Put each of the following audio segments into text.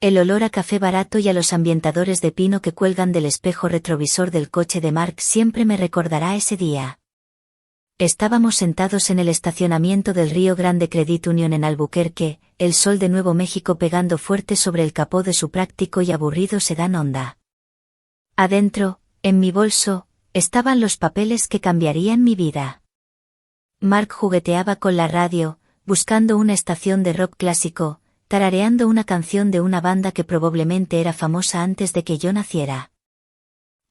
El olor a café barato y a los ambientadores de pino que cuelgan del espejo retrovisor del coche de Mark siempre me recordará ese día. Estábamos sentados en el estacionamiento del Río Grande Credit Union en Albuquerque, el sol de Nuevo México pegando fuerte sobre el capó de su práctico y aburrido sedán Honda. Adentro, en mi bolso, estaban los papeles que cambiarían mi vida. Mark jugueteaba con la radio, buscando una estación de rock clásico, tarareando una canción de una banda que probablemente era famosa antes de que yo naciera.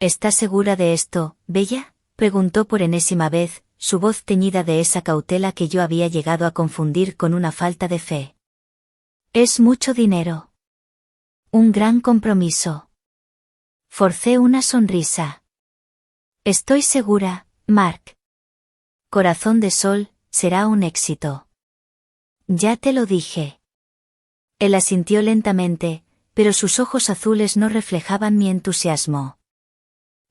¿Estás segura de esto, Bella?, preguntó por enésima vez, su voz teñida de esa cautela que yo había llegado a confundir con una falta de fe. Es mucho dinero. Un gran compromiso. Forcé una sonrisa. Estoy segura, Mark. Corazón de Sol, será un éxito. Ya te lo dije. Él asintió lentamente, pero sus ojos azules no reflejaban mi entusiasmo.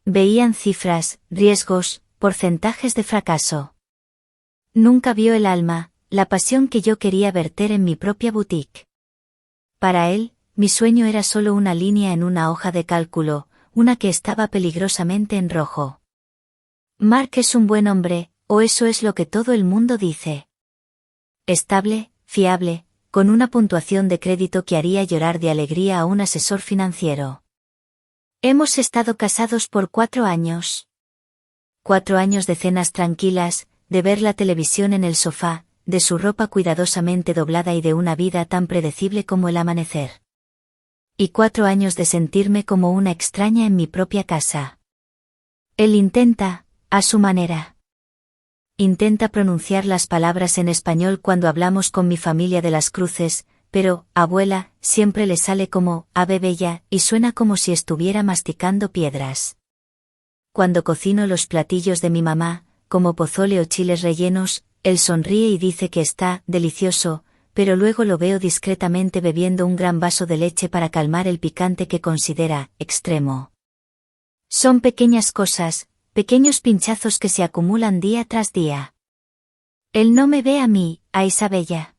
Veían cifras, riesgos, porcentajes de fracaso. Nunca vio el alma, la pasión que yo quería verter en mi propia boutique. Para él, mi sueño era solo una línea en una hoja de cálculo, una que estaba peligrosamente en rojo. Mark es un buen hombre, o eso es lo que todo el mundo dice. Estable, fiable, con una puntuación de crédito que haría llorar de alegría a un asesor financiero. Hemos estado casados por 4 años. 4 años de cenas tranquilas, de ver la televisión en el sofá, de su ropa cuidadosamente doblada y de una vida tan predecible como el amanecer. Y 4 años de sentirme como una extraña en mi propia casa. Él intenta, a su manera. Intenta pronunciar las palabras en español cuando hablamos con mi familia de las Cruces, pero, abuela, siempre le sale como, ave bella, y suena como si estuviera masticando piedras. Cuando cocino los platillos de mi mamá, como pozole o chiles rellenos, él sonríe y dice que está delicioso, pero luego lo veo discretamente bebiendo un gran vaso de leche para calmar el picante que considera extremo. Son pequeñas cosas, pequeños pinchazos que se acumulan día tras día. Él no me ve a mí, a Isabella.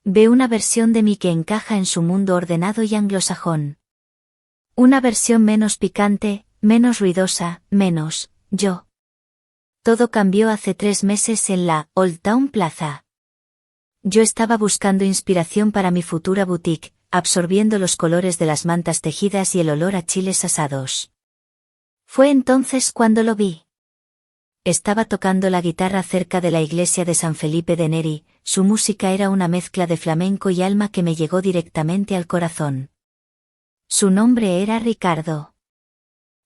Ve una versión de mí que encaja en su mundo ordenado y anglosajón. Una versión menos picante, menos ruidosa, menos, yo. Todo cambió hace 3 meses en la Old Town Plaza. Yo estaba buscando inspiración para mi futura boutique, absorbiendo los colores de las mantas tejidas y el olor a chiles asados. Fue entonces cuando lo vi. Estaba tocando la guitarra cerca de la iglesia de San Felipe de Neri, su música era una mezcla de flamenco y alma que me llegó directamente al corazón. Su nombre era Ricardo.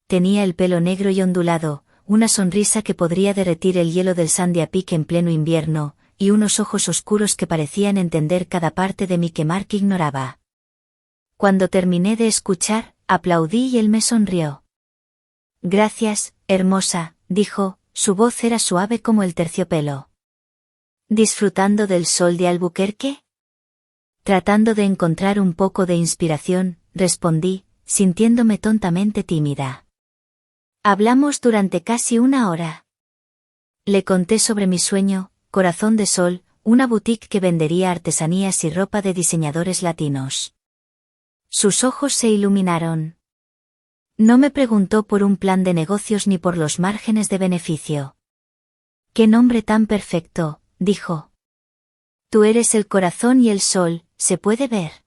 Tenía el pelo negro y ondulado, una sonrisa que podría derretir el hielo del Sandia Peak en pleno invierno, y unos ojos oscuros que parecían entender cada parte de mí que Mark ignoraba. Cuando terminé de escuchar, aplaudí y él me sonrió. Gracias, hermosa, dijo, su voz era suave como el terciopelo. ¿Disfrutando del sol de Albuquerque? Tratando de encontrar un poco de inspiración, respondí, sintiéndome tontamente tímida. Hablamos durante casi 1 hora. Le conté sobre mi sueño, Corazón de Sol, una boutique que vendería artesanías y ropa de diseñadores latinos. Sus ojos se iluminaron. No me preguntó por un plan de negocios ni por los márgenes de beneficio. ¡Qué nombre tan perfecto!, dijo. Tú eres el corazón y el sol, se puede ver.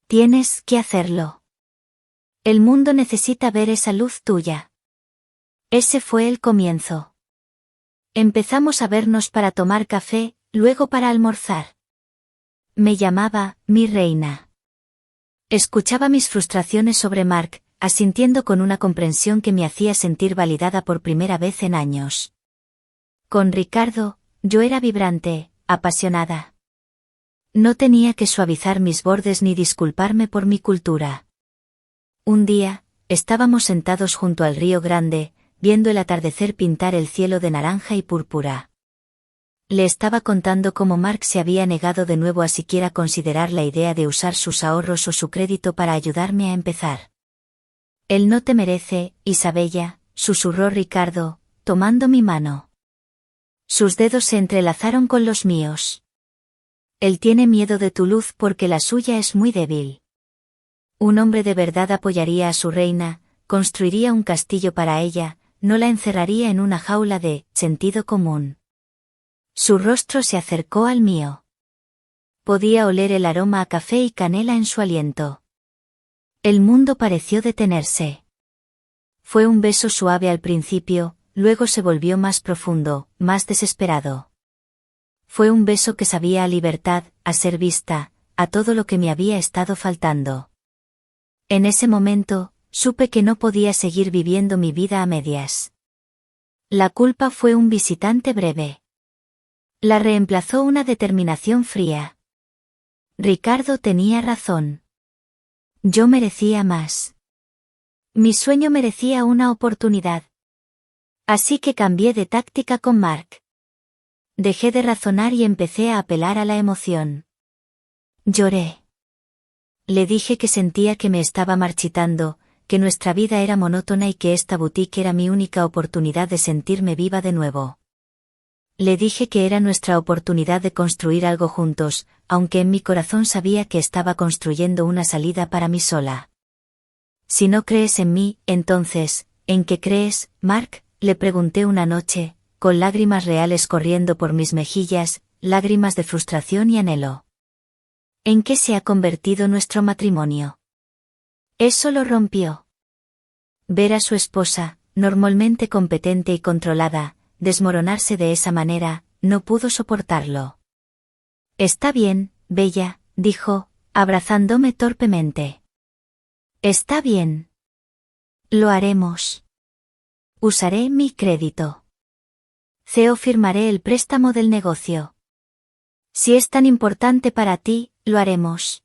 Tienes que hacerlo. El mundo necesita ver esa luz tuya. Ese fue el comienzo. Empezamos a vernos para tomar café, luego para almorzar. Me llamaba, mi reina. Escuchaba mis frustraciones sobre Mark, asintiendo con una comprensión que me hacía sentir validada por primera vez en años. Con Ricardo, yo era vibrante, apasionada. No tenía que suavizar mis bordes ni disculparme por mi cultura. Un día, estábamos sentados junto al Río Grande, viendo el atardecer pintar el cielo de naranja y púrpura. Le estaba contando cómo Mark se había negado de nuevo a siquiera considerar la idea de usar sus ahorros o su crédito para ayudarme a empezar. Él no te merece, Isabella, susurró Ricardo, tomando mi mano. Sus dedos se entrelazaron con los míos. Él tiene miedo de tu luz porque la suya es muy débil. Un hombre de verdad apoyaría a su reina, construiría un castillo para ella, no la encerraría en una jaula de sentido común. Su rostro se acercó al mío. Podía oler el aroma a café y canela en su aliento. El mundo pareció detenerse. Fue un beso suave al principio, luego se volvió más profundo, más desesperado. Fue un beso que sabía a libertad, a ser vista, a todo lo que me había estado faltando. En ese momento, supe que no podía seguir viviendo mi vida a medias. La culpa fue un visitante breve. La reemplazó una determinación fría. Ricardo tenía razón. Yo merecía más. Mi sueño merecía una oportunidad. Así que cambié de táctica con Mark. Dejé de razonar y empecé a apelar a la emoción. Lloré. Le dije que sentía que me estaba marchitando, que nuestra vida era monótona y que esta boutique era mi única oportunidad de sentirme viva de nuevo. Le dije que era nuestra oportunidad de construir algo juntos, aunque en mi corazón sabía que estaba construyendo una salida para mí sola. Si no crees en mí, entonces, ¿en qué crees, Mark?, le pregunté una noche, con lágrimas reales corriendo por mis mejillas, lágrimas de frustración y anhelo. ¿En qué se ha convertido nuestro matrimonio? Eso lo rompió. Ver a su esposa, normalmente competente y controlada, desmoronarse de esa manera, no pudo soportarlo. Está bien, Bella, dijo, abrazándome torpemente. Está bien. Lo haremos. Usaré mi crédito. Firmaré el préstamo del negocio. Si es tan importante para ti, lo haremos.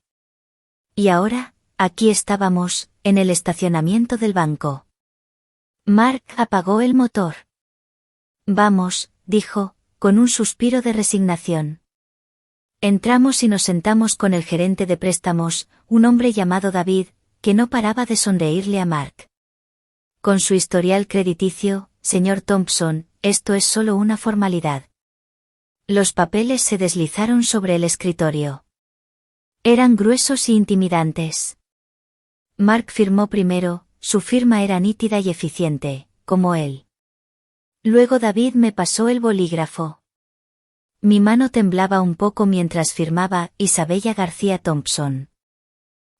Y ahora, aquí estábamos, en el estacionamiento del banco. Mark apagó el motor. Vamos, dijo, con un suspiro de resignación. Entramos y nos sentamos con el gerente de préstamos, un hombre llamado David, que no paraba de sonreírle a Mark. Con su historial crediticio, señor Thompson, esto es solo una formalidad. Los papeles se deslizaron sobre el escritorio. Eran gruesos y intimidantes. Mark firmó primero, su firma era nítida y eficiente, como él. Luego David me pasó el bolígrafo. Mi mano temblaba un poco mientras firmaba Isabella García Thompson.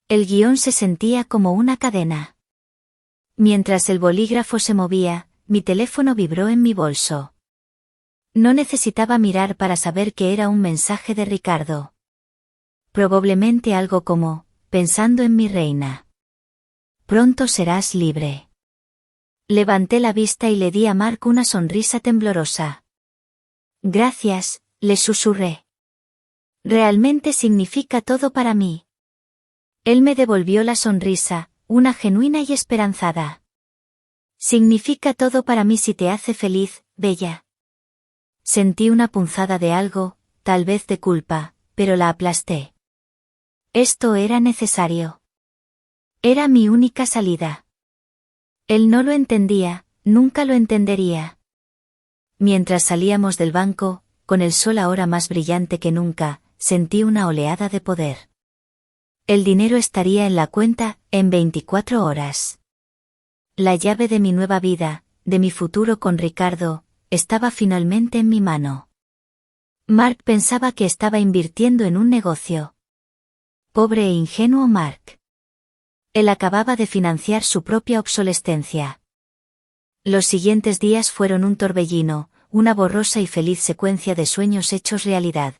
El guión se sentía como una cadena. Mientras el bolígrafo se movía, mi teléfono vibró en mi bolso. No necesitaba mirar para saber que era un mensaje de Ricardo. Probablemente algo como, pensando en mi reina. Pronto serás libre. Levanté la vista y le di a Mark una sonrisa temblorosa. Gracias, le susurré. Realmente significa todo para mí. Él me devolvió la sonrisa, una genuina y esperanzada. Significa todo para mí si te hace feliz, Bella. Sentí una punzada de algo, tal vez de culpa, pero la aplasté. Esto era necesario. Era mi única salida. Él no lo entendía, nunca lo entendería. Mientras salíamos del banco, con el sol ahora más brillante que nunca, sentí una oleada de poder. El dinero estaría en la cuenta, en 24 horas. La llave de mi nueva vida, de mi futuro con Ricardo, estaba finalmente en mi mano. Mark pensaba que estaba invirtiendo en un negocio. Pobre e ingenuo Mark. Él acababa de financiar su propia obsolescencia. Los siguientes días fueron un torbellino, una borrosa y feliz secuencia de sueños hechos realidad.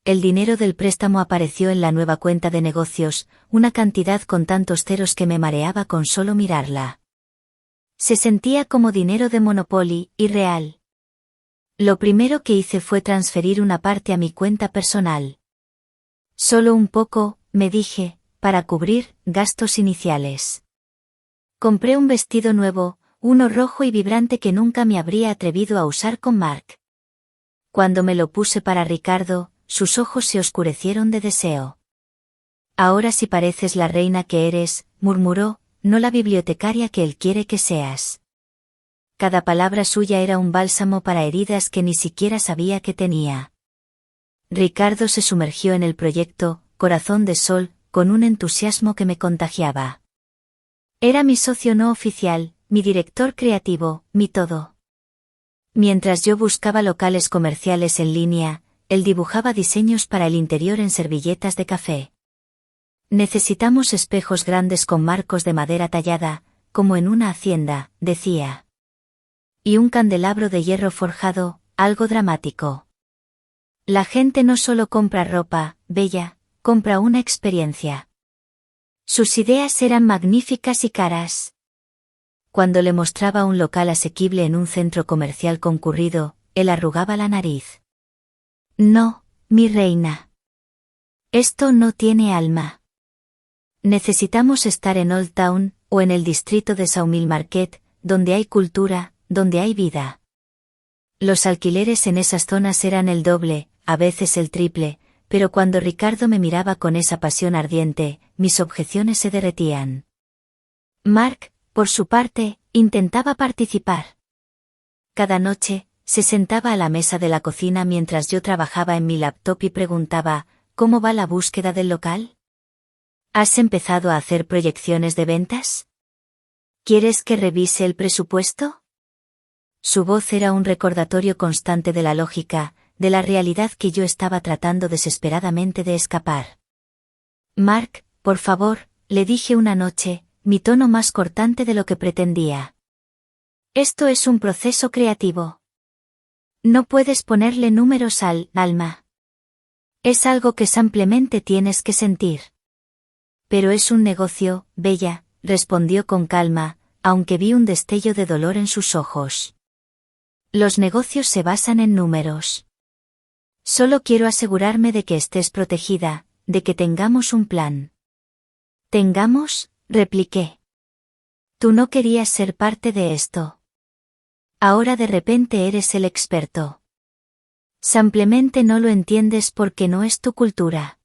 El dinero del préstamo apareció en la nueva cuenta de negocios, una cantidad con tantos ceros que me mareaba con solo mirarla. Se sentía como dinero de Monopoly, irreal. Lo primero que hice fue transferir una parte a mi cuenta personal. Solo un poco, me dije, para cubrir gastos iniciales. Compré un vestido nuevo, uno rojo y vibrante que nunca me habría atrevido a usar con Mark. Cuando me lo puse para Ricardo, sus ojos se oscurecieron de deseo. Ahora sí pareces la reina que eres, murmuró, no la bibliotecaria que él quiere que seas. Cada palabra suya era un bálsamo para heridas que ni siquiera sabía que tenía. Ricardo se sumergió en el proyecto, Corazón de Sol, con un entusiasmo que me contagiaba. Era mi socio no oficial, mi director creativo, mi todo. Mientras yo buscaba locales comerciales en línea, él dibujaba diseños para el interior en servilletas de café. Necesitamos espejos grandes con marcos de madera tallada, como en una hacienda, decía. Y un candelabro de hierro forjado, algo dramático. La gente no solo compra ropa, bella, compra una experiencia. Sus ideas eran magníficas y caras. Cuando le mostraba un local asequible en un centro comercial concurrido, él arrugaba la nariz. No, mi reina. Esto no tiene alma. Necesitamos estar en Old Town, o en el distrito de Sawmill Market, donde hay cultura, donde hay vida. Los alquileres en esas zonas eran el doble, a veces el triple, pero cuando Ricardo me miraba con esa pasión ardiente, mis objeciones se derretían. Mark, por su parte, intentaba participar. Cada noche, se sentaba a la mesa de la cocina mientras yo trabajaba en mi laptop y preguntaba, ¿cómo va la búsqueda del local? ¿Has empezado a hacer proyecciones de ventas? ¿Quieres que revise el presupuesto? Su voz era un recordatorio constante de la lógica, de la realidad que yo estaba tratando desesperadamente de escapar. Mark, por favor, le dije una noche, mi tono más cortante de lo que pretendía. Esto es un proceso creativo. No puedes ponerle números al alma. Es algo que simplemente tienes que sentir. Pero es un negocio, Bella, respondió con calma, aunque vi un destello de dolor en sus ojos. Los negocios se basan en números. Solo quiero asegurarme de que estés protegida, de que tengamos un plan. ¿Tengamos? Repliqué. Tú no querías ser parte de esto. Ahora de repente eres el experto. Simplemente no lo entiendes porque no es tu cultura.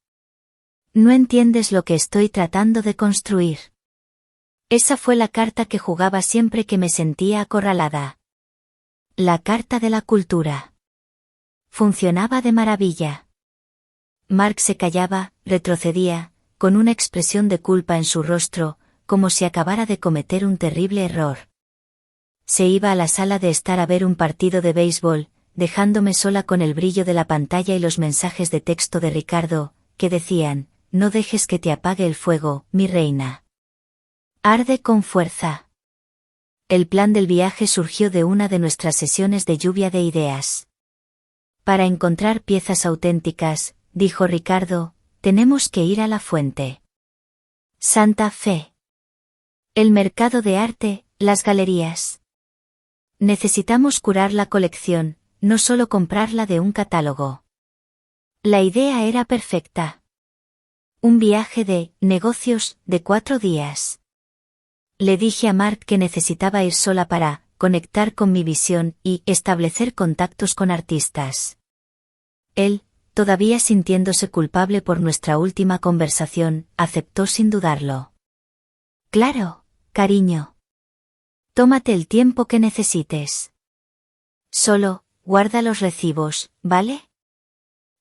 No entiendes lo que estoy tratando de construir. Esa fue la carta que jugaba siempre que me sentía acorralada. La carta de la cultura. Funcionaba de maravilla. Mark se callaba, retrocedía, con una expresión de culpa en su rostro, como si acabara de cometer un terrible error. Se iba a la sala de estar a ver un partido de béisbol, dejándome sola con el brillo de la pantalla y los mensajes de texto de Ricardo, que decían, no dejes que te apague el fuego, mi reina. Arde con fuerza. El plan del viaje surgió de una de nuestras sesiones de lluvia de ideas. Para encontrar piezas auténticas, dijo Ricardo, tenemos que ir a la fuente. Santa Fe. El mercado de arte, las galerías. Necesitamos curar la colección, no solo comprarla de un catálogo. La idea era perfecta. Un viaje de negocios de 4 días. Le dije a Mark que necesitaba ir sola para conectar con mi visión y establecer contactos con artistas. Él, todavía sintiéndose culpable por nuestra última conversación, aceptó sin dudarlo. Claro, cariño. Tómate el tiempo que necesites. Solo, guarda los recibos, ¿vale?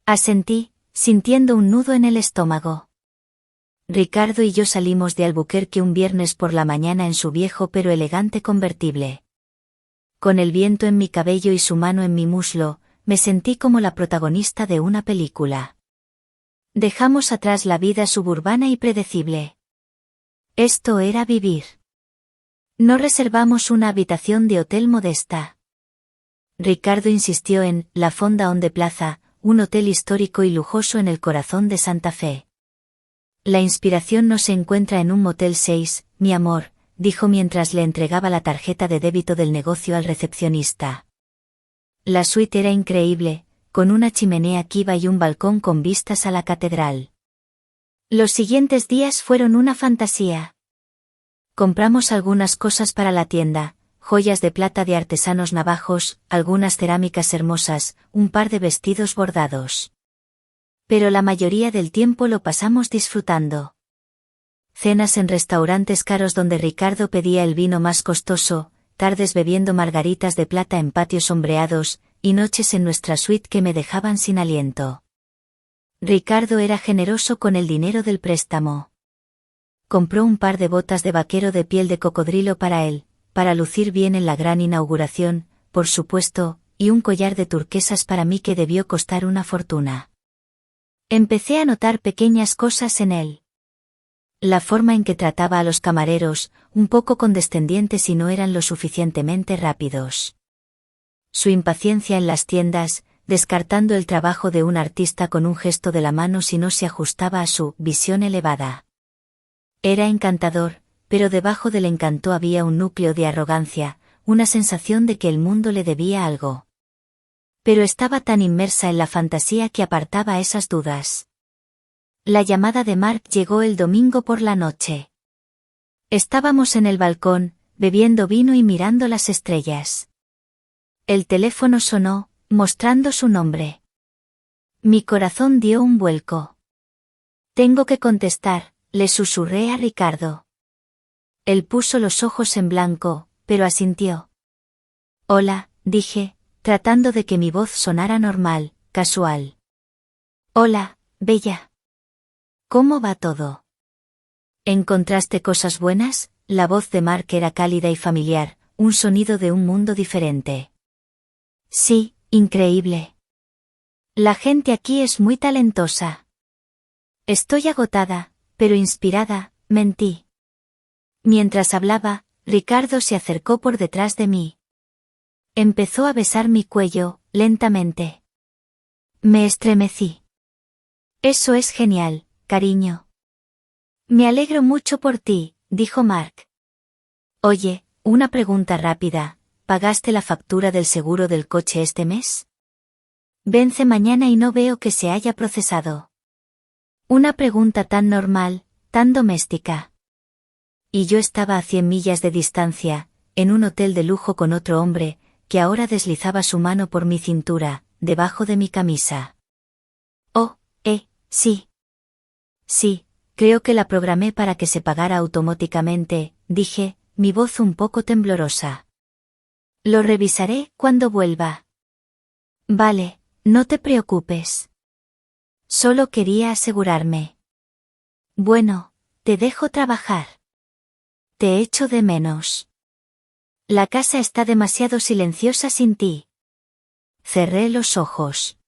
Asentí, sintiendo un nudo en el estómago. Ricardo y yo salimos de Albuquerque un viernes por la mañana en su viejo pero elegante convertible. Con el viento en mi cabello y su mano en mi muslo, me sentí como la protagonista de una película. Dejamos atrás la vida suburbana y predecible. Esto era vivir. No reservamos una habitación de hotel modesta. Ricardo insistió en La Fonda on the Plaza, un hotel histórico y lujoso en el corazón de Santa Fe. La inspiración no se encuentra en un Motel 6, mi amor, dijo mientras le entregaba la tarjeta de débito del negocio al recepcionista. La suite era increíble, con una chimenea kiva y un balcón con vistas a la catedral. Los siguientes días fueron una fantasía. Compramos algunas cosas para la tienda, joyas de plata de artesanos navajos, algunas cerámicas hermosas, un par de vestidos bordados. Pero la mayoría del tiempo lo pasamos disfrutando. Cenas en restaurantes caros donde Ricardo pedía el vino más costoso, tardes bebiendo margaritas de plata en patios sombreados, y noches en nuestra suite que me dejaban sin aliento. Ricardo era generoso con el dinero del préstamo. Compró un par de botas de vaquero de piel de cocodrilo para él, para lucir bien en la gran inauguración, por supuesto, y un collar de turquesas para mí que debió costar una fortuna. Empecé a notar pequeñas cosas en él. La forma en que trataba a los camareros, un poco condescendientes si no eran lo suficientemente rápidos. Su impaciencia en las tiendas, descartando el trabajo de un artista con un gesto de la mano si no se ajustaba a su visión elevada. Era encantador, pero debajo del encanto había un núcleo de arrogancia, una sensación de que el mundo le debía algo. Pero estaba tan inmersa en la fantasía que apartaba esas dudas. La llamada de Mark llegó el domingo por la noche. Estábamos en el balcón, bebiendo vino y mirando las estrellas. El teléfono sonó, mostrando su nombre. Mi corazón dio un vuelco. Tengo que contestar, le susurré a Ricardo. Él puso los ojos en blanco, pero asintió. Hola, dije, tratando de que mi voz sonara normal, casual. Hola, bella. ¿Cómo va todo? ¿Encontraste cosas buenas? La voz de Mark era cálida y familiar, un sonido de un mundo diferente. Sí, increíble. La gente aquí es muy talentosa. Estoy agotada, pero inspirada, mentí. Mientras hablaba, Ricardo se acercó por detrás de mí. Empezó a besar mi cuello, lentamente. Me estremecí. Eso es genial, cariño. Me alegro mucho por ti, dijo Mark. Oye, una pregunta rápida, ¿pagaste la factura del seguro del coche este mes? Vence mañana y no veo que se haya procesado. Una pregunta tan normal, tan doméstica. Y yo estaba a 100 millas de distancia, en un hotel de lujo con otro hombre, que ahora deslizaba su mano por mi cintura, debajo de mi camisa. Oh, sí. Sí, creo que la programé para que se pagara automáticamente, dije, mi voz un poco temblorosa. Lo revisaré cuando vuelva. Vale, no te preocupes. Solo quería asegurarme. Bueno, te dejo trabajar. Te echo de menos. La casa está demasiado silenciosa sin ti. Cerré los ojos.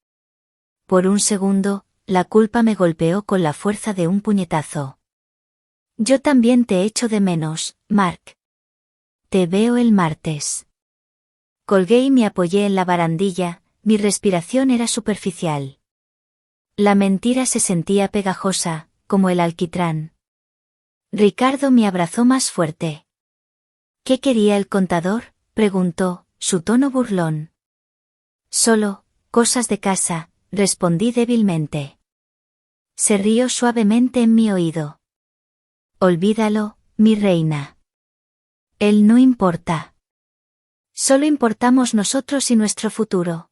Por un segundo, la culpa me golpeó con la fuerza de un puñetazo. Yo también te echo de menos, Mark. Te veo el martes. Colgué y me apoyé en la barandilla, mi respiración era superficial. La mentira se sentía pegajosa, como el alquitrán. Ricardo me abrazó más fuerte. ¿Qué quería el contador?, preguntó, su tono burlón. Solo, cosas de casa, respondí débilmente. Se rió suavemente en mi oído. Olvídalo, mi reina. Él no importa. Solo importamos nosotros y nuestro futuro.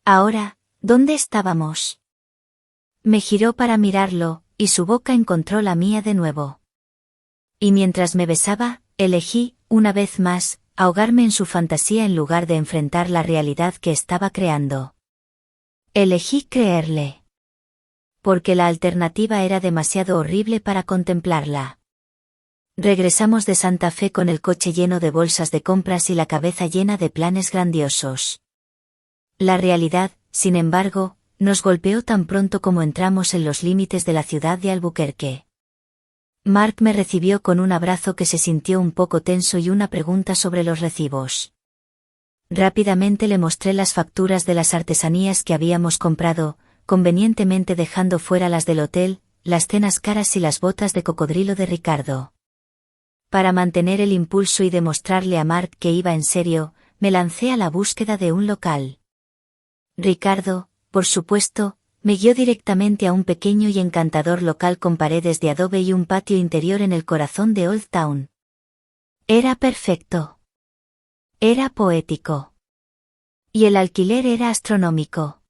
Ahora, ¿dónde estábamos? Me giró para mirarlo, y su boca encontró la mía de nuevo. Y mientras me besaba, elegí, una vez más, ahogarme en su fantasía en lugar de enfrentar la realidad que estaba creando. Elegí creerle. Porque la alternativa era demasiado horrible para contemplarla. Regresamos de Santa Fe con el coche lleno de bolsas de compras y la cabeza llena de planes grandiosos. La realidad, sin embargo, nos golpeó tan pronto como entramos en los límites de la ciudad de Albuquerque. Mark me recibió con un abrazo que se sintió un poco tenso y una pregunta sobre los recibos. Rápidamente le mostré las facturas de las artesanías que habíamos comprado, convenientemente dejando fuera las del hotel, las cenas caras y las botas de cocodrilo de Ricardo. Para mantener el impulso y demostrarle a Mark que iba en serio, me lancé a la búsqueda de un local. Ricardo, por supuesto, me guió directamente a un pequeño y encantador local con paredes de adobe y un patio interior en el corazón de Old Town. Era perfecto. Era poético. Y el alquiler era astronómico.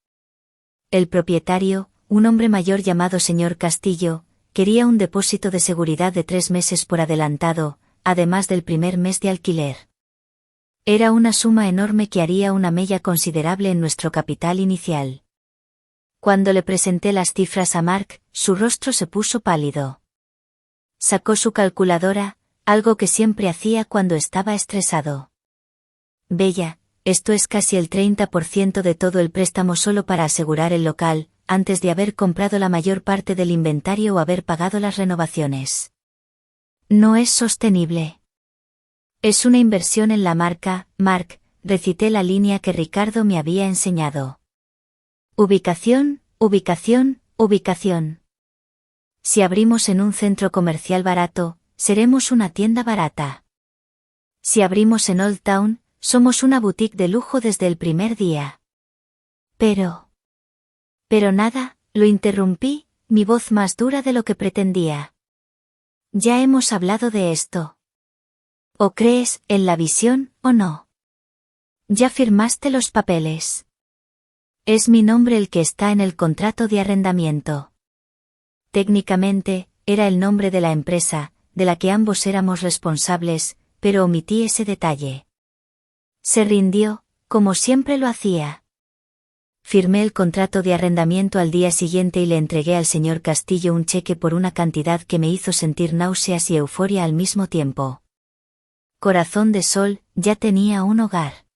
El propietario, un hombre mayor llamado señor Castillo, quería un depósito de seguridad de 3 meses por adelantado, además del primer mes de alquiler. Era una suma enorme que haría una mella considerable en nuestro capital inicial. Cuando le presenté las cifras a Mark, su rostro se puso pálido. Sacó su calculadora, algo que siempre hacía cuando estaba estresado. Bella, esto es casi el 30% de todo el préstamo solo para asegurar el local, antes de haber comprado la mayor parte del inventario o haber pagado las renovaciones. No es sostenible. Es una inversión en la marca, Mark, recité la línea que Ricardo me había enseñado. Ubicación, ubicación, ubicación. Si abrimos en un centro comercial barato, seremos una tienda barata. Si abrimos en Old Town, somos una boutique de lujo desde el primer día. Pero nada, lo interrumpí, mi voz más dura de lo que pretendía. Ya hemos hablado de esto. ¿O crees en la visión, o no? Ya firmaste los papeles. Es mi nombre el que está en el contrato de arrendamiento. Técnicamente, era el nombre de la empresa, de la que ambos éramos responsables, pero omití ese detalle. Se rindió, como siempre lo hacía. Firmé el contrato de arrendamiento al día siguiente y le entregué al señor Castillo un cheque por una cantidad que me hizo sentir náuseas y euforia al mismo tiempo. Corazón de Sol, ya tenía un hogar.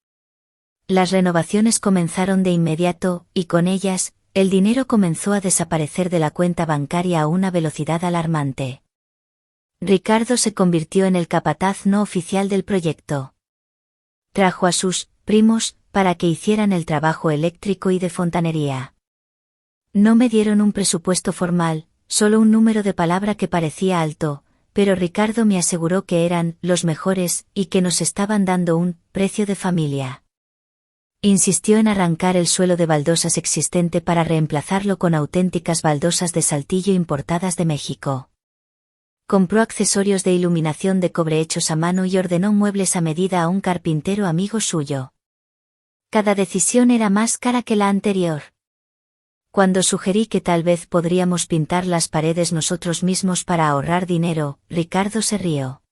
Las renovaciones comenzaron de inmediato, y con ellas, el dinero comenzó a desaparecer de la cuenta bancaria a una velocidad alarmante. Ricardo se convirtió en el capataz no oficial del proyecto. Trajo a sus primos para que hicieran el trabajo eléctrico y de fontanería. No me dieron un presupuesto formal, solo un número de palabra que parecía alto, pero Ricardo me aseguró que eran los mejores y que nos estaban dando un precio de familia. Insistió en arrancar el suelo de baldosas existente para reemplazarlo con auténticas baldosas de Saltillo importadas de México. Compró accesorios de iluminación de cobre hechos a mano y ordenó muebles a medida a un carpintero amigo suyo. Cada decisión era más cara que la anterior. Cuando sugerí que tal vez podríamos pintar las paredes nosotros mismos para ahorrar dinero, Ricardo se rió.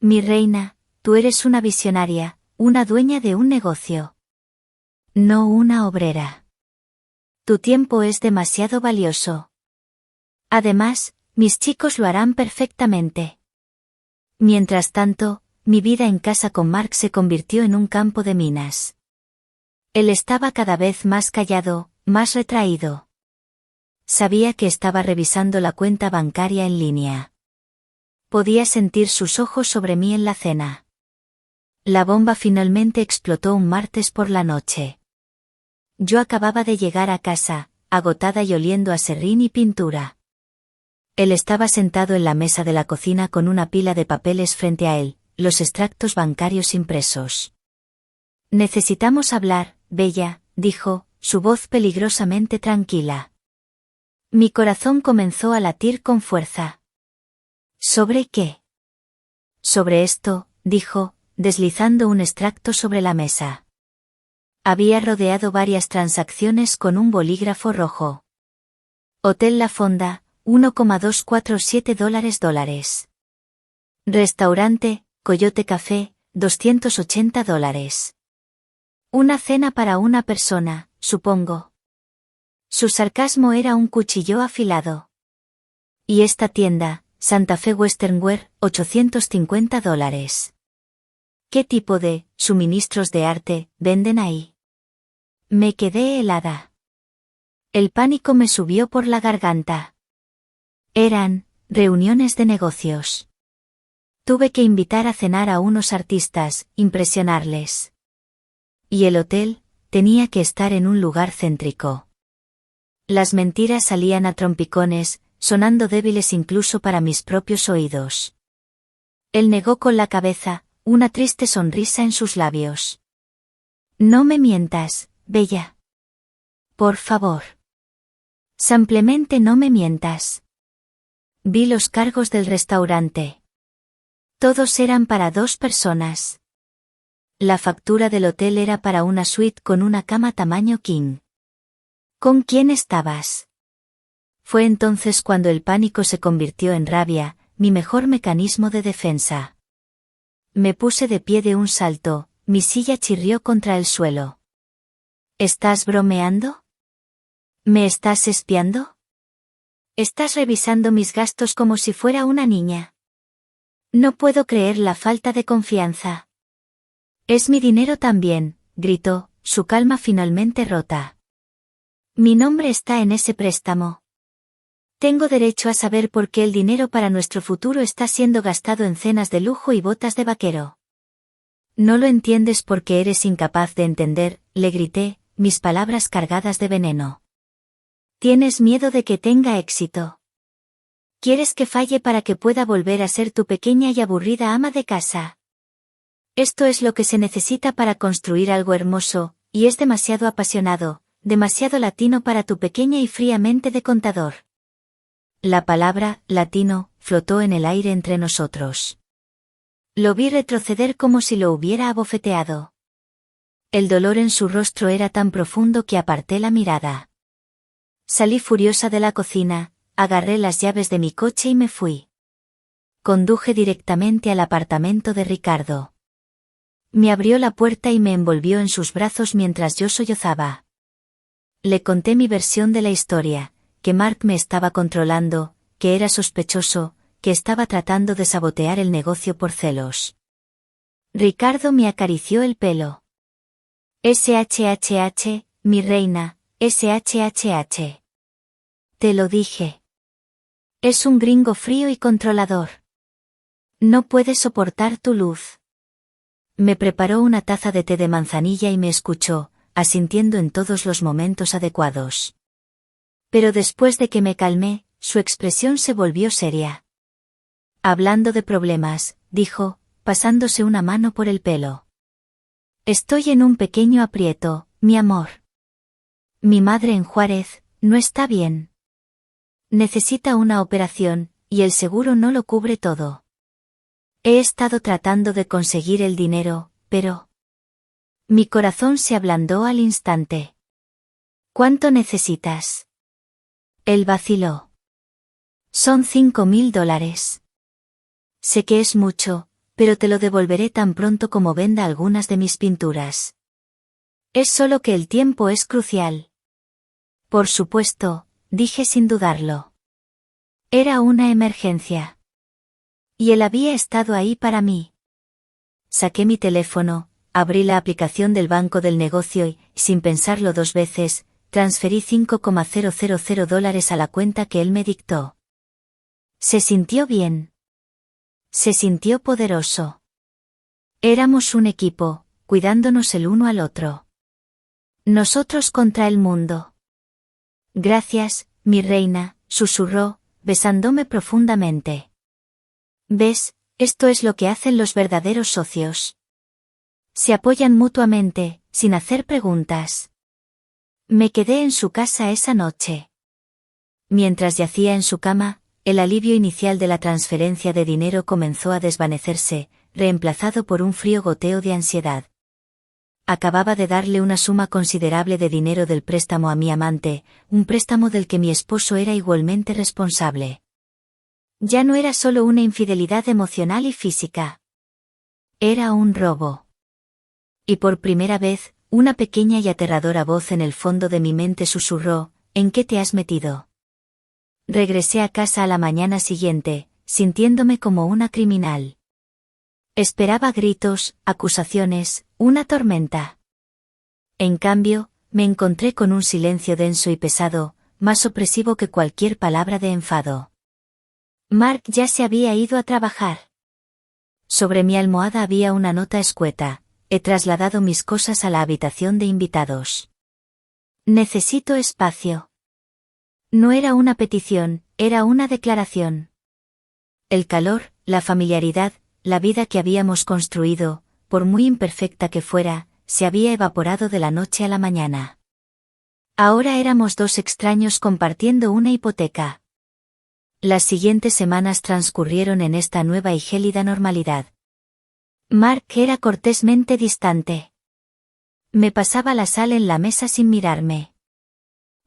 Mi reina, tú eres una visionaria, una dueña de un negocio. No una obrera. Tu tiempo es demasiado valioso. Además, mis chicos lo harán perfectamente. Mientras tanto, mi vida en casa con Mark se convirtió en un campo de minas. Él estaba cada vez más callado, más retraído. Sabía que estaba revisando la cuenta bancaria en línea. Podía sentir sus ojos sobre mí en la cena. La bomba finalmente explotó un martes por la noche. Yo acababa de llegar a casa, agotada y oliendo a serrín y pintura. Él estaba sentado en la mesa de la cocina con una pila de papeles frente a él, los extractos bancarios impresos. Necesitamos hablar, Bella, dijo, su voz peligrosamente tranquila. Mi corazón comenzó a latir con fuerza. ¿Sobre qué? Sobre esto, dijo, deslizando un extracto sobre la mesa. Había rodeado varias transacciones con un bolígrafo rojo. Hotel La Fonda, $1,247. Restaurante, Coyote Café, $280. Una cena para una persona, supongo. Su sarcasmo era un cuchillo afilado. Y esta tienda, Santa Fe Western Wear, $850. ¿Qué tipo de suministros de arte venden ahí? Me quedé helada. El pánico me subió por la garganta. Eran reuniones de negocios. Tuve que invitar a cenar a unos artistas, impresionarles. Y el hotel tenía que estar en un lugar céntrico. Las mentiras salían a trompicones, sonando débiles incluso para mis propios oídos. Él negó con la cabeza, una triste sonrisa en sus labios. No me mientas, Bella. Por favor. Simplemente no me mientas. Vi los cargos del restaurante. Todos eran para 2 personas. La factura del hotel era para una suite con una cama tamaño king. ¿Con quién estabas? Fue entonces cuando el pánico se convirtió en rabia, mi mejor mecanismo de defensa. Me puse de pie de un salto, mi silla chirrió contra el suelo. ¿Estás bromeando? ¿Me estás espiando? Estás revisando mis gastos como si fuera una niña. No puedo creer la falta de confianza. Es mi dinero también, gritó, su calma finalmente rota. Mi nombre está en ese préstamo. Tengo derecho a saber por qué el dinero para nuestro futuro está siendo gastado en cenas de lujo y botas de vaquero. No lo entiendes porque eres incapaz de entender, le grité, mis palabras cargadas de veneno. Tienes miedo de que tenga éxito. Quieres que falle para que pueda volver a ser tu pequeña y aburrida ama de casa. Esto es lo que se necesita para construir algo hermoso, y es demasiado apasionado, demasiado latino para tu pequeña y fría mente de contador. La palabra, latino, flotó en el aire entre nosotros. Lo vi retroceder como si lo hubiera abofeteado. El dolor en su rostro era tan profundo que aparté la mirada. Salí furiosa de la cocina, agarré las llaves de mi coche y me fui. Conduje directamente al apartamento de Ricardo. Me abrió la puerta y me envolvió en sus brazos mientras yo sollozaba. Le conté mi versión de la historia, que Mark me estaba controlando, que era sospechoso, que estaba tratando de sabotear el negocio por celos. Ricardo me acarició el pelo. SHHH, mi reina, SHHH. Te lo dije. Es un gringo frío y controlador. No puede soportar tu luz. Me preparó una taza de té de manzanilla y me escuchó, asintiendo en todos los momentos adecuados. Pero después de que me calmé, su expresión se volvió seria. Hablando de problemas, dijo, pasándose una mano por el pelo. Estoy en un pequeño aprieto, mi amor. Mi madre en Juárez, no está bien. Necesita una operación, y el seguro no lo cubre todo. He estado tratando de conseguir el dinero, pero... Mi corazón se ablandó al instante. ¿Cuánto necesitas? Él vaciló. Son $5,000. Sé que es mucho, pero te lo devolveré tan pronto como venda algunas de mis pinturas. Es solo que el tiempo es crucial. Por supuesto, dije sin dudarlo. Era una emergencia. Y él había estado ahí para mí. Saqué mi teléfono, abrí la aplicación del banco del negocio y, sin pensarlo dos veces, transferí $5,000 a la cuenta que él me dictó. Se sintió bien. Se sintió poderoso. Éramos un equipo, cuidándonos el uno al otro. Nosotros contra el mundo. Gracias, mi reina, susurró, besándome profundamente. ¿Ves? Esto es lo que hacen los verdaderos socios. Se apoyan mutuamente, sin hacer preguntas. Me quedé en su casa esa noche. Mientras yacía en su cama, el alivio inicial de la transferencia de dinero comenzó a desvanecerse, reemplazado por un frío goteo de ansiedad. Acababa de darle una suma considerable de dinero del préstamo a mi amante, un préstamo del que mi esposo era igualmente responsable. Ya no era solo una infidelidad emocional y física. Era un robo. Y por primera vez, una pequeña y aterradora voz en el fondo de mi mente susurró, ¿en qué te has metido? Regresé a casa a la mañana siguiente, sintiéndome como una criminal. Esperaba gritos, acusaciones, una tormenta. En cambio, me encontré con un silencio denso y pesado, más opresivo que cualquier palabra de enfado. Mark ya se había ido a trabajar. Sobre mi almohada había una nota escueta: he trasladado mis cosas a la habitación de invitados. Necesito espacio. No era una petición, era una declaración. El calor, la familiaridad, la vida que habíamos construido, por muy imperfecta que fuera, se había evaporado de la noche a la mañana. Ahora éramos dos extraños compartiendo una hipoteca. Las siguientes semanas transcurrieron en esta nueva y gélida normalidad. Mark era cortésmente distante. Me pasaba la sal en la mesa sin mirarme.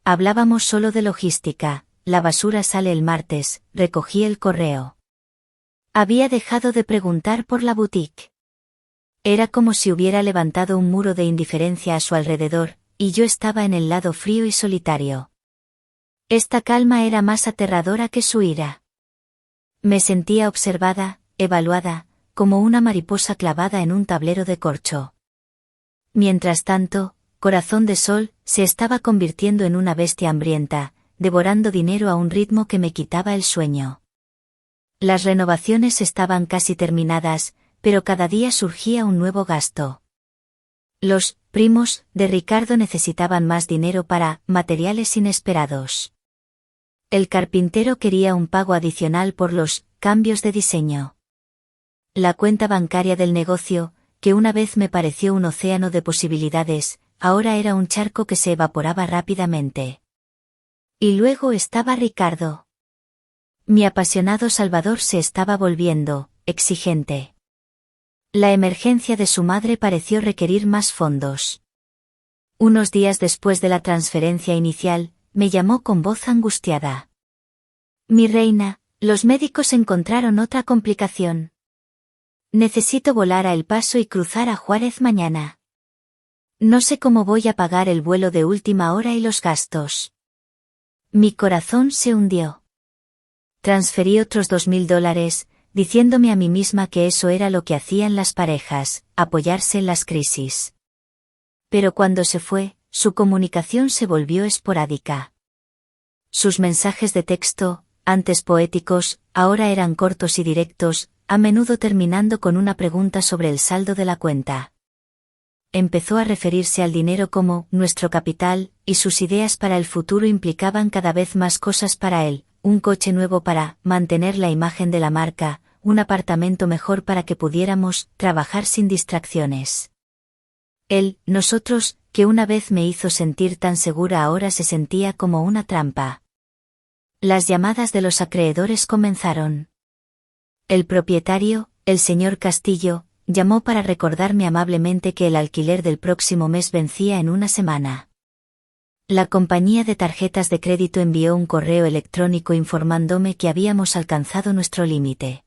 Hablábamos solo de logística: la basura sale el martes, recogí el correo. Había dejado de preguntar por la boutique. Era como si hubiera levantado un muro de indiferencia a su alrededor, y yo estaba en el lado frío y solitario. Esta calma era más aterradora que su ira. Me sentía observada, evaluada, como una mariposa clavada en un tablero de corcho. Mientras tanto, Corazón de Sol se estaba convirtiendo en una bestia hambrienta, devorando dinero a un ritmo que me quitaba el sueño. Las renovaciones estaban casi terminadas, pero cada día surgía un nuevo gasto. Los primos de Ricardo necesitaban más dinero para materiales inesperados. El carpintero quería un pago adicional por los cambios de diseño. La cuenta bancaria del negocio, que una vez me pareció un océano de posibilidades, ahora era un charco que se evaporaba rápidamente. Y luego estaba Ricardo. Mi apasionado Salvador se estaba volviendo exigente. La emergencia de su madre pareció requerir más fondos. Unos días después de la transferencia inicial, me llamó con voz angustiada. Mi reina, los médicos encontraron otra complicación. Necesito volar a El Paso y cruzar a Juárez mañana. No sé cómo voy a pagar el vuelo de última hora y los gastos. Mi corazón se hundió. Transferí otros $2,000, diciéndome a mí misma que eso era lo que hacían las parejas, apoyarse en las crisis. Pero cuando se fue, su comunicación se volvió esporádica. Sus mensajes de texto, antes poéticos, ahora eran cortos y directos, a menudo terminando con una pregunta sobre el saldo de la cuenta. Empezó a referirse al dinero como nuestro capital, y sus ideas para el futuro implicaban cada vez más cosas para él, un coche nuevo para mantener la imagen de la marca, un apartamento mejor para que pudiéramos trabajar sin distracciones. Él, nosotros, que una vez me hizo sentir tan segura ahora se sentía como una trampa. Las llamadas de los acreedores comenzaron. El propietario, el señor Castillo, llamó para recordarme amablemente que el alquiler del próximo mes vencía en una semana. La compañía de tarjetas de crédito envió un correo electrónico informándome que habíamos alcanzado nuestro límite.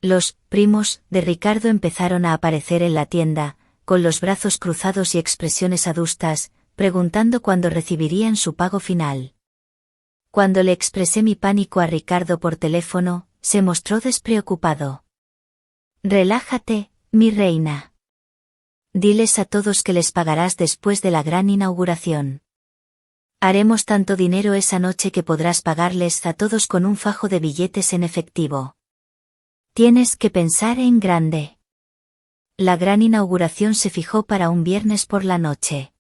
Los primos de Ricardo empezaron a aparecer en la tienda, con los brazos cruzados y expresiones adustas, preguntando cuándo recibirían su pago final. Cuando le expresé mi pánico a Ricardo por teléfono, se mostró despreocupado. Relájate, mi reina. Diles a todos que les pagarás después de la gran inauguración. Haremos tanto dinero esa noche que podrás pagarles a todos con un fajo de billetes en efectivo. Tienes que pensar en grande. La gran inauguración se fijó para un viernes por la noche.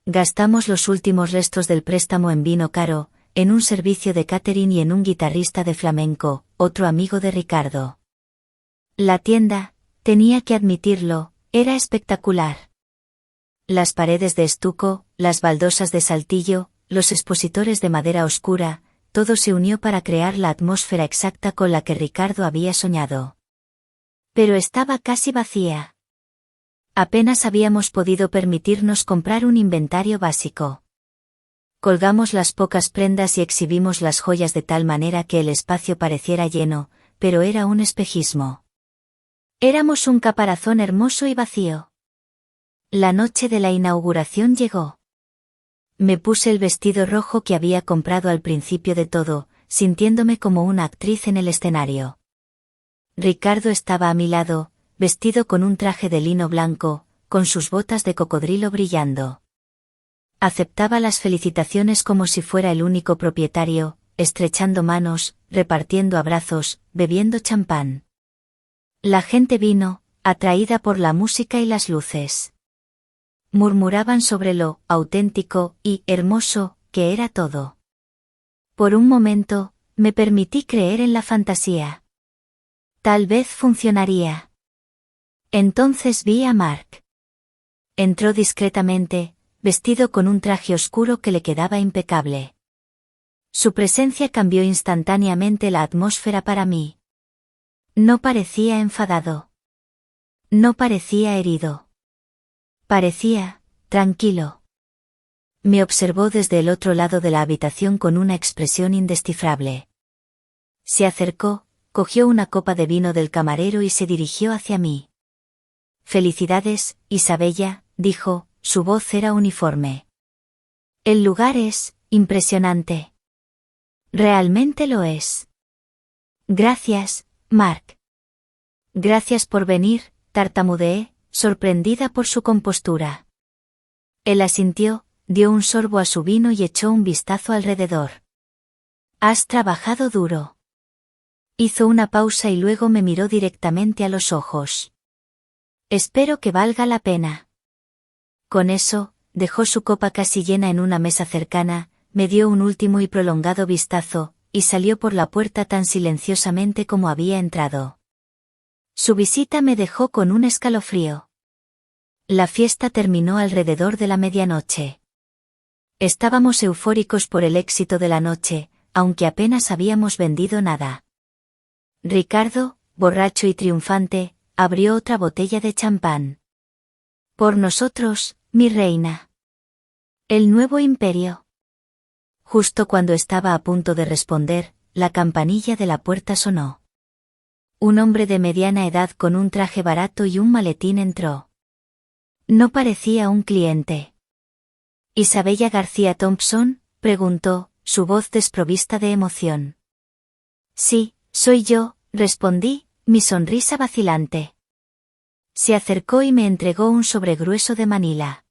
Gastamos los últimos restos del préstamo en vino caro, en un servicio de catering y en un guitarrista de flamenco, otro amigo de Ricardo. La tienda, tenía que admitirlo, era espectacular. Las paredes de estuco, las baldosas de saltillo, los expositores de madera oscura, todo se unió para crear la atmósfera exacta con la que Ricardo había soñado. Pero estaba casi vacía. Apenas habíamos podido permitirnos comprar un inventario básico. Colgamos las pocas prendas y exhibimos las joyas de tal manera que el espacio pareciera lleno, pero era un espejismo. Éramos un caparazón hermoso y vacío. La noche de la inauguración llegó. Me puse el vestido rojo que había comprado al principio de todo, sintiéndome como una actriz en el escenario. Ricardo estaba a mi lado, vestido con un traje de lino blanco, con sus botas de cocodrilo brillando. Aceptaba las felicitaciones como si fuera el único propietario, estrechando manos, repartiendo abrazos, bebiendo champán. La gente vino, atraída por la música y las luces. Murmuraban sobre lo auténtico y hermoso que era todo. Por un momento, me permití creer en la fantasía. Tal vez funcionaría. Entonces vi a Mark. Entró discretamente, vestido con un traje oscuro que le quedaba impecable. Su presencia cambió instantáneamente la atmósfera para mí. No parecía enfadado. No parecía herido. Parecía tranquilo. Me observó desde el otro lado de la habitación con una expresión indescifrable. Se acercó, cogió una copa de vino del camarero y se dirigió hacia mí. Felicidades, Isabella, dijo, su voz era uniforme. El lugar es impresionante. Realmente lo es. Gracias, Mark. Gracias por venir, tartamudeé, sorprendida por su compostura. Él asintió, dio un sorbo a su vino y echó un vistazo alrededor. Has trabajado duro. Hizo una pausa y luego me miró directamente a los ojos. Espero que valga la pena. Con eso, dejó su copa casi llena en una mesa cercana, me dio un último y prolongado vistazo, y salió por la puerta tan silenciosamente como había entrado. Su visita me dejó con un escalofrío. La fiesta terminó alrededor de la medianoche. Estábamos eufóricos por el éxito de la noche, aunque apenas habíamos vendido nada. Ricardo, borracho y triunfante, abrió otra botella de champán. Por nosotros, mi reina. El nuevo imperio. Justo cuando estaba a punto de responder, la campanilla de la puerta sonó. Un hombre de mediana edad con un traje barato y un maletín entró. No parecía un cliente. ¿Isabella García Thompson?, preguntó, su voz desprovista de emoción. Sí, soy yo, respondí, mi sonrisa vacilante. Se acercó y me entregó un sobre grueso de Manila.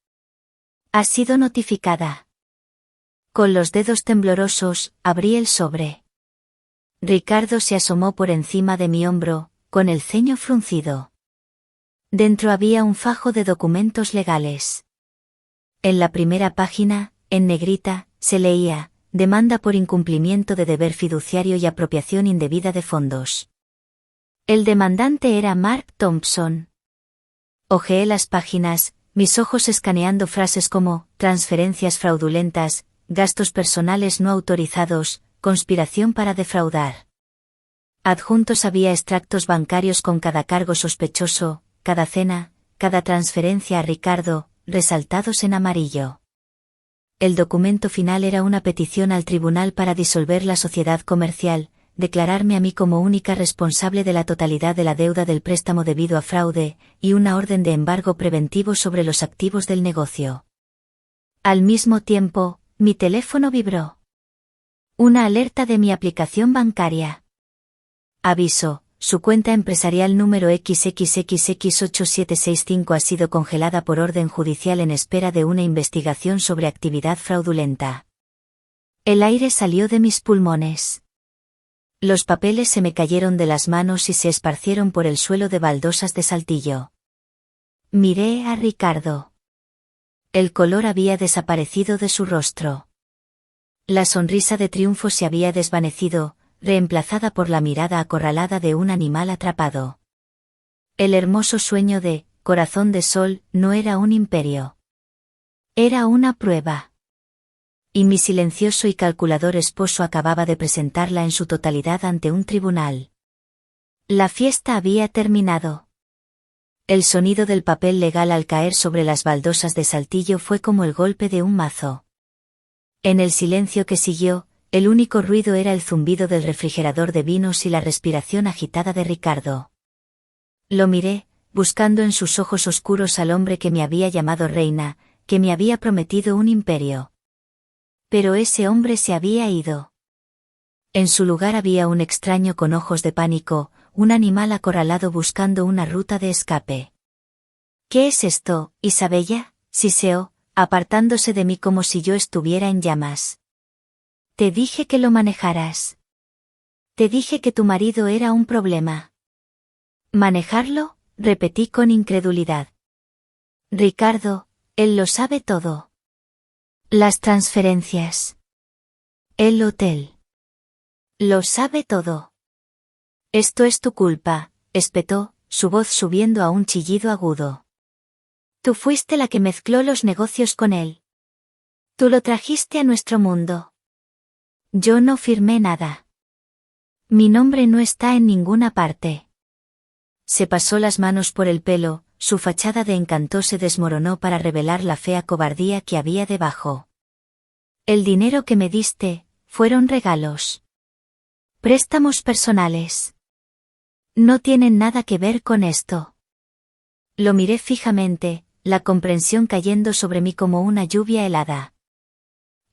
¿Has sido notificada? Con los dedos temblorosos, abrí el sobre. Ricardo se asomó por encima de mi hombro, con el ceño fruncido. Dentro había un fajo de documentos legales. En la primera página, en negrita, se leía, demanda por incumplimiento de deber fiduciario y apropiación indebida de fondos. El demandante era Mark Thompson. Hojeé las páginas, mis ojos escaneando frases como, transferencias fraudulentas, gastos personales no autorizados, conspiración para defraudar. Adjuntos había extractos bancarios con cada cargo sospechoso, cada cena, cada transferencia a Ricardo, resaltados en amarillo. El documento final era una petición al tribunal para disolver la sociedad comercial, declararme a mí como única responsable de la totalidad de la deuda del préstamo debido a fraude, y una orden de embargo preventivo sobre los activos del negocio. Al mismo tiempo, mi teléfono vibró. Una alerta de mi aplicación bancaria. Aviso, su cuenta empresarial número XXXX8765 ha sido congelada por orden judicial en espera de una investigación sobre actividad fraudulenta. El aire salió de mis pulmones. Los papeles se me cayeron de las manos y se esparcieron por el suelo de baldosas de Saltillo. Miré a Ricardo. El color había desaparecido de su rostro. La sonrisa de triunfo se había desvanecido, reemplazada por la mirada acorralada de un animal atrapado. El hermoso sueño de Corazón de Sol no era un imperio. Era una prueba. Y mi silencioso y calculador esposo acababa de presentarla en su totalidad ante un tribunal. La fiesta había terminado. El sonido del papel legal al caer sobre las baldosas de Saltillo fue como el golpe de un mazo. En el silencio que siguió, el único ruido era el zumbido del refrigerador de vinos y la respiración agitada de Ricardo. Lo miré, buscando en sus ojos oscuros al hombre que me había llamado reina, que me había prometido un imperio. Pero ese hombre se había ido. En su lugar había un extraño con ojos de pánico, un animal acorralado buscando una ruta de escape. ¿Qué es esto, Isabella?, siseó, apartándose de mí como si yo estuviera en llamas. Te dije que lo manejaras. Te dije que tu marido era un problema. ¿Manejarlo?, repetí con incredulidad. Ricardo, él lo sabe todo. Las transferencias. El hotel. Lo sabe todo. Esto es tu culpa, espetó, su voz subiendo a un chillido agudo. Tú fuiste la que mezcló los negocios con él. Tú lo trajiste a nuestro mundo. Yo no firmé nada. Mi nombre no está en ninguna parte. Se pasó las manos por el pelo, su fachada de encanto se desmoronó para revelar la fea cobardía que había debajo. El dinero que me diste, fueron regalos. Préstamos personales. No tienen nada que ver con esto. Lo miré fijamente, la comprensión cayendo sobre mí como una lluvia helada.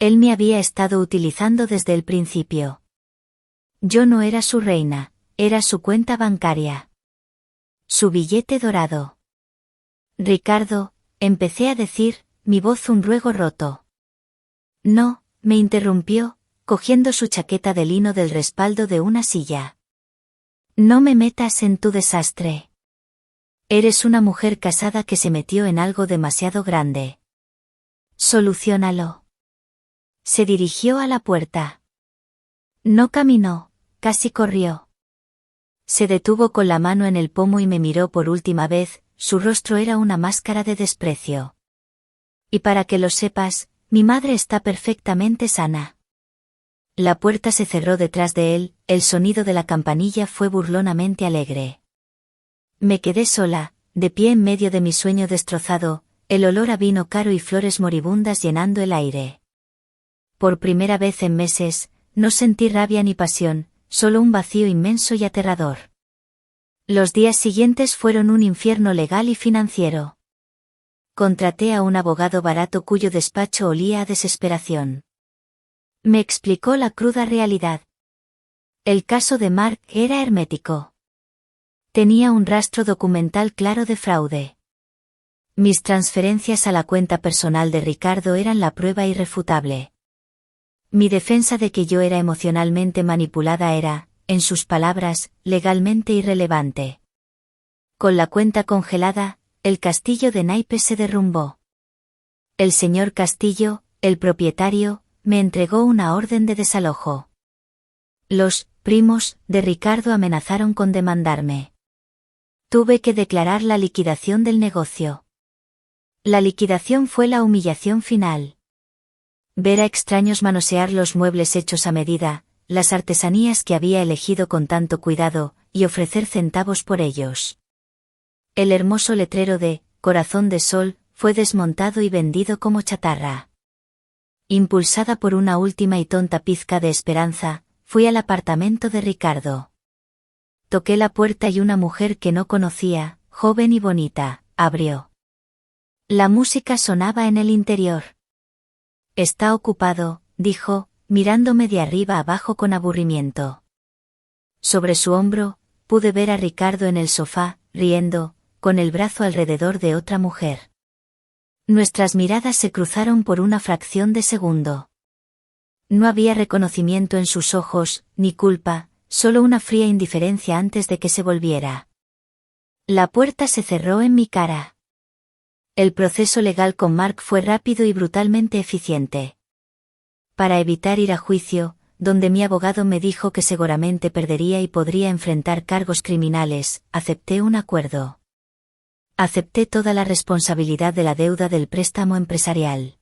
Él me había estado utilizando desde el principio. Yo no era su reina, era su cuenta bancaria. Su billete dorado. Ricardo, empecé a decir, mi voz un ruego roto. No, me interrumpió, cogiendo su chaqueta de lino del respaldo de una silla. No me metas en tu desastre. Eres una mujer casada que se metió en algo demasiado grande. Soluciónalo. Se dirigió a la puerta. No caminó, casi corrió. Se detuvo con la mano en el pomo y me miró por última vez, su rostro era una máscara de desprecio. Y para que lo sepas, mi madre está perfectamente sana. La puerta se cerró detrás de él, el sonido de la campanilla fue burlonamente alegre. Me quedé sola, de pie en medio de mi sueño destrozado, el olor a vino caro y flores moribundas llenando el aire. Por primera vez en meses, no sentí rabia ni pasión, solo un vacío inmenso y aterrador. Los días siguientes fueron un infierno legal y financiero. Contraté a un abogado barato cuyo despacho olía a desesperación. Me explicó la cruda realidad. El caso de Mark era hermético. Tenía un rastro documental claro de fraude. Mis transferencias a la cuenta personal de Ricardo eran la prueba irrefutable. Mi defensa de que yo era emocionalmente manipulada era, en sus palabras, legalmente irrelevante. Con la cuenta congelada, el castillo de naipes se derrumbó. El señor Castillo, el propietario, me entregó una orden de desalojo. Los primos de Ricardo amenazaron con demandarme. Tuve que declarar la liquidación del negocio. La liquidación fue la humillación final. Ver a extraños manosear los muebles hechos a medida, las artesanías que había elegido con tanto cuidado, y ofrecer centavos por ellos. El hermoso letrero de Corazón de Sol fue desmontado y vendido como chatarra. Impulsada por una última y tonta pizca de esperanza, fui al apartamento de Ricardo. Toqué la puerta y una mujer que no conocía, joven y bonita, abrió. La música sonaba en el interior. Está ocupado, dijo, mirándome de arriba abajo con aburrimiento. Sobre su hombro, pude ver a Ricardo en el sofá, riendo, con el brazo alrededor de otra mujer. Nuestras miradas se cruzaron por una fracción de segundo. No había reconocimiento en sus ojos, ni culpa, solo una fría indiferencia antes de que se volviera. La puerta se cerró en mi cara. El proceso legal con Mark fue rápido y brutalmente eficiente. Para evitar ir a juicio, donde mi abogado me dijo que seguramente perdería y podría enfrentar cargos criminales, acepté un acuerdo. Acepté toda la responsabilidad de la deuda del préstamo empresarial.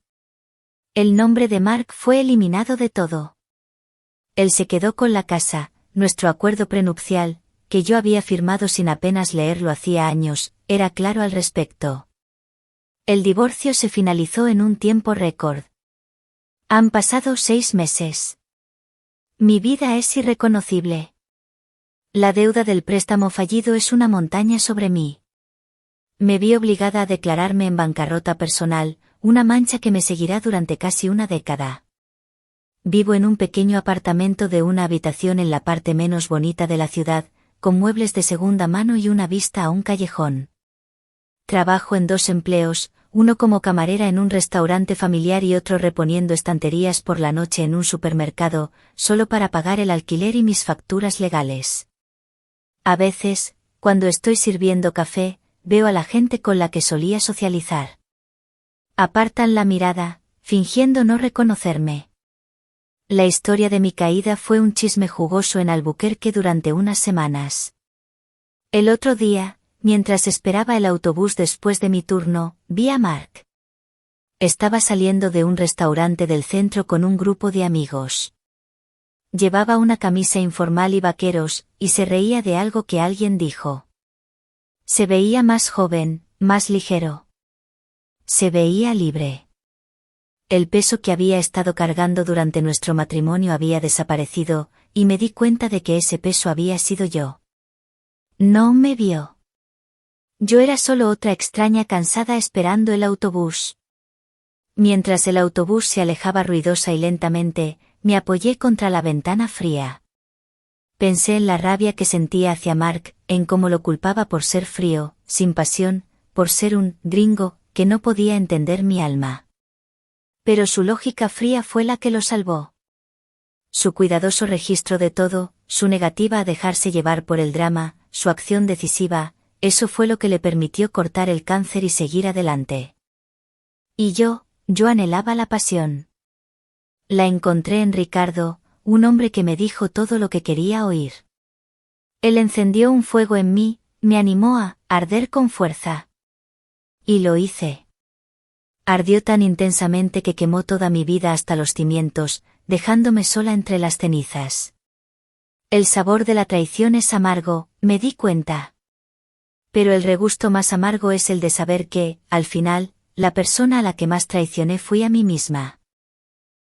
El nombre de Mark fue eliminado de todo. Él se quedó con la casa, nuestro acuerdo prenupcial, que yo había firmado sin apenas leerlo hacía años, era claro al respecto. El divorcio se finalizó en un tiempo récord. Han pasado 6 meses. Mi vida es irreconocible. La deuda del préstamo fallido es una montaña sobre mí. Me vi obligada a declararme en bancarrota personal, una mancha que me seguirá durante casi una década. Vivo en un pequeño apartamento de una habitación en la parte menos bonita de la ciudad, con muebles de segunda mano y una vista a un callejón. Trabajo en 2 empleos, uno como camarera en un restaurante familiar y otro reponiendo estanterías por la noche en un supermercado, solo para pagar el alquiler y mis facturas legales. A veces, cuando estoy sirviendo café, veo a la gente con la que solía socializar. Apartan la mirada, fingiendo no reconocerme. La historia de mi caída fue un chisme jugoso en Albuquerque durante unas semanas. El otro día, mientras esperaba el autobús después de mi turno, vi a Mark. Estaba saliendo de un restaurante del centro con un grupo de amigos. Llevaba una camisa informal y vaqueros, y se reía de algo que alguien dijo. Se veía más joven, más ligero. Se veía libre. El peso que había estado cargando durante nuestro matrimonio había desaparecido, y me di cuenta de que ese peso había sido yo. No me vio. Yo era solo otra extraña cansada esperando el autobús. Mientras el autobús se alejaba ruidosa y lentamente, me apoyé contra la ventana fría. Pensé en la rabia que sentía hacia Mark, en cómo lo culpaba por ser frío, sin pasión, por ser un gringo, que no podía entender mi alma. Pero su lógica fría fue la que lo salvó. Su cuidadoso registro de todo, su negativa a dejarse llevar por el drama, su acción decisiva, eso fue lo que le permitió cortar el cáncer y seguir adelante. Y yo anhelaba la pasión. La encontré en Ricardo, un hombre que me dijo todo lo que quería oír. Él encendió un fuego en mí, me animó a arder con fuerza. Y lo hice. Ardió tan intensamente que quemó toda mi vida hasta los cimientos, dejándome sola entre las cenizas. El sabor de la traición es amargo, me di cuenta. Pero el regusto más amargo es el de saber que, al final, la persona a la que más traicioné fui a mí misma.